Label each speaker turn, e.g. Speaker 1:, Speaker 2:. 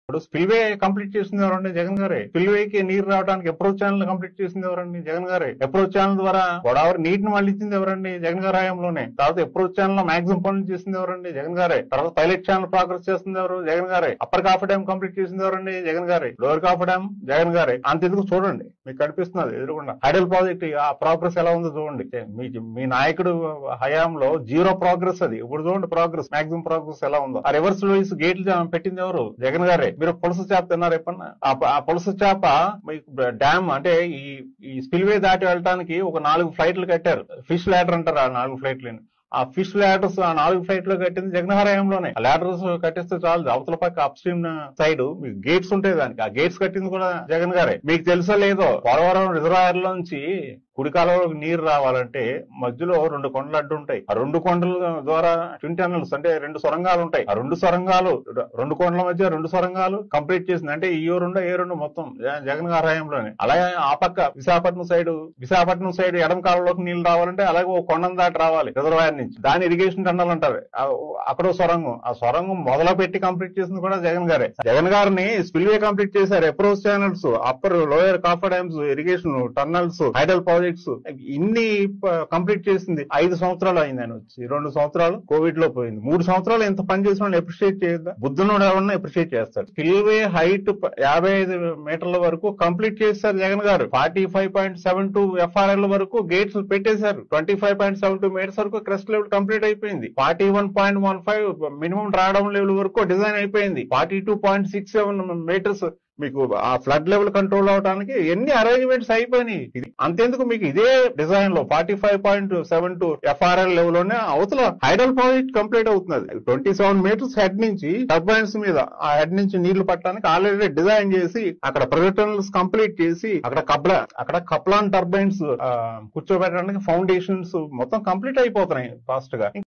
Speaker 1: ఇప్పుడు spillway complete చేసింది ఎవరండి? జగన్ గారే. స్పిల్వేకి నీరు రావడానికి అప్రోచ్ ఛానల్ కంప్లీట్ చేసింది ఎవరండి? జగన్ గారే. అప్రోచ్ ఛానల్ ద్వారా గోదావరి నీటిని మళ్లించింది ఎవరండి? జగన్ గారి హయాంలోనే. తర్వాత అప్రోచ్ ఛానల్ లో మాక్సిమం పనులు చేసింది ఎవరండి? జగన్ గారే. తర్వాత పైలట్ ఛానల్ ప్రోగ్రెస్ చేస్తుంది ఎవరు? జగన్ గారే. అప్పర్ కాఫర్ డ్యామ్ కంప్లీట్ చేసింది ఎవరండి? జగన్ గారే. లోవర్ కాఫర్ డ్యామ్ జగన్ గారే. అంతెందుకు చూడండి, మీకు కనిపిస్తున్నది ఎదురుకుండా హైడల్ ప్రాజెక్ట్ ఆ ప్రోగ్రెస్ ఎలా ఉందో చూడండి. మీ నాయకుడు హయాంలో జీరో ప్రోగ్రెస్ అది. ఇప్పుడు చూడండి ప్రోగ్రెస్, మాక్సిమం ప్రోగ్రెస్ ఎలా ఉందో. ఆ రివర్స్ లోయిస్ గేట్లు పెట్టింది ఎవరు? జగన్ గారే. మీరు పులస చేప తిన్నారు ఎప్పుడన్నా? ఆ పులస చేప మీకు డ్యామ్ అంటే ఈ స్పిల్వే దాటి వెళ్ళడానికి ఒక 4 ఫ్లైట్లు కట్టారు. ఫిష్ ల్యాడర్ అంటారు ఆ 4 ఫ్లైట్లని. ఆ ఫిష్ ల్యాడర్స్ ఆ 4 ఫ్లైట్లు కట్టింది జగన్ హయాంలోనే. ఆ ల్యాడర్స్ కట్టిస్తే చాలు, అవతల పక్క అప్ స్ట్రీమ్ సైడ్ మీకు గేట్స్ ఉంటాయి దానికి. ఆ గేట్స్ కట్టింది కూడా జగన్ గారే. మీకు తెలుసా లేదో, పోలవరం రిజర్వాయర్ లోంచి కుడి కాలువలోకి నీరు రావాలంటే మధ్యలో 2 కొండలు అడ్డు ఉంటాయి. ఆ 2 కొండల ద్వారా ట్విన్ టనల్స్ అంటే 2 సొరంగాలు ఉంటాయి. ఆ 2 సొరంగాలు 2 కొండల మధ్య 2 సొరంగాలు కంప్లీట్ చేసింది. అంటే ఏ రెండు మొత్తం జగన్ గారి హయాంలోనే. అలాగే ఆ పక్క విశాఖపట్నం సైడ్ ఎడమ కాలువలోకి నీళ్లు రావాలంటే అలాగే ఒక కొండను దాటి రావాలి రిజర్వాయర్ నుంచి. దాని ఇరిగేషన్ టన్నల్ అంటారు. అక్కడ సొరంగం, ఆ సొరంగం మొదలు పెట్టి కంప్లీట్ చేసింది కూడా జగన్ గారే. జగన్ గారిని స్పిల్వే కంప్లీట్ చేశారు. Approach channels, upper lower copper dams, irrigation tunnels, hydel projects ఇన్ని కంప్లీట్ చేసింది 5 సంవత్సరాలు అయింది. ఆయన వచ్చి 2 సంవత్సరాలు కోవిడ్ లో పోయింది. 3 సంవత్సరాలు ఎంత పని చేసిన వాళ్ళు అప్రిషియేట్ చేయొద్దా? బుద్ధునోడు ఎవరన్నా అప్రిషియేట్ చేస్తాడు. స్పిల్వే హైట్ 55 మీటర్ల వరకు కంప్లీట్ చేశారు జగన్ గారు. 45.72 FRL వరకు గేట్స్ పెట్టేశారు. 25.72 మీటర్స్ వరకు క్రెస్ట్ లెవెల్ కంప్లీట్ అయిపోయింది. 41.15 మినిమం డ్రాడౌన్ లెవెల్ వరకు డిజైన్ అయిపోయింది. 42.67 మీటర్స్ మీకు ఆ ఫ్లడ్ లెవెల్ కంట్రోల్ అవడానికి ఎన్ని అరేంజ్మెంట్స్ అయిపోయినాయి. అంతేందుకు మీకు ఇదే డిజైన్ లో 45.72 FRL లెవెల్ లోనే అవతల హైడల్ ప్రాజెక్ట్ కంప్లీట్ అవుతున్నది. 27 మీటర్స్ హెడ్ నుంచి టర్బైన్స్ మీద ఆ హెడ్ నుంచి నీళ్లు పట్టడానికి ఆల్రెడీ డిజైన్ చేసి అక్కడ ప్రొజెక్టర్స్ కంప్లీట్ చేసి అక్కడ కప్లాన్ టర్బైన్స్ కూర్చోబెట్టడానికి ఫౌండేషన్స్ మొత్తం కంప్లీట్ అయిపోతున్నాయి ఫాస్ట్ గా.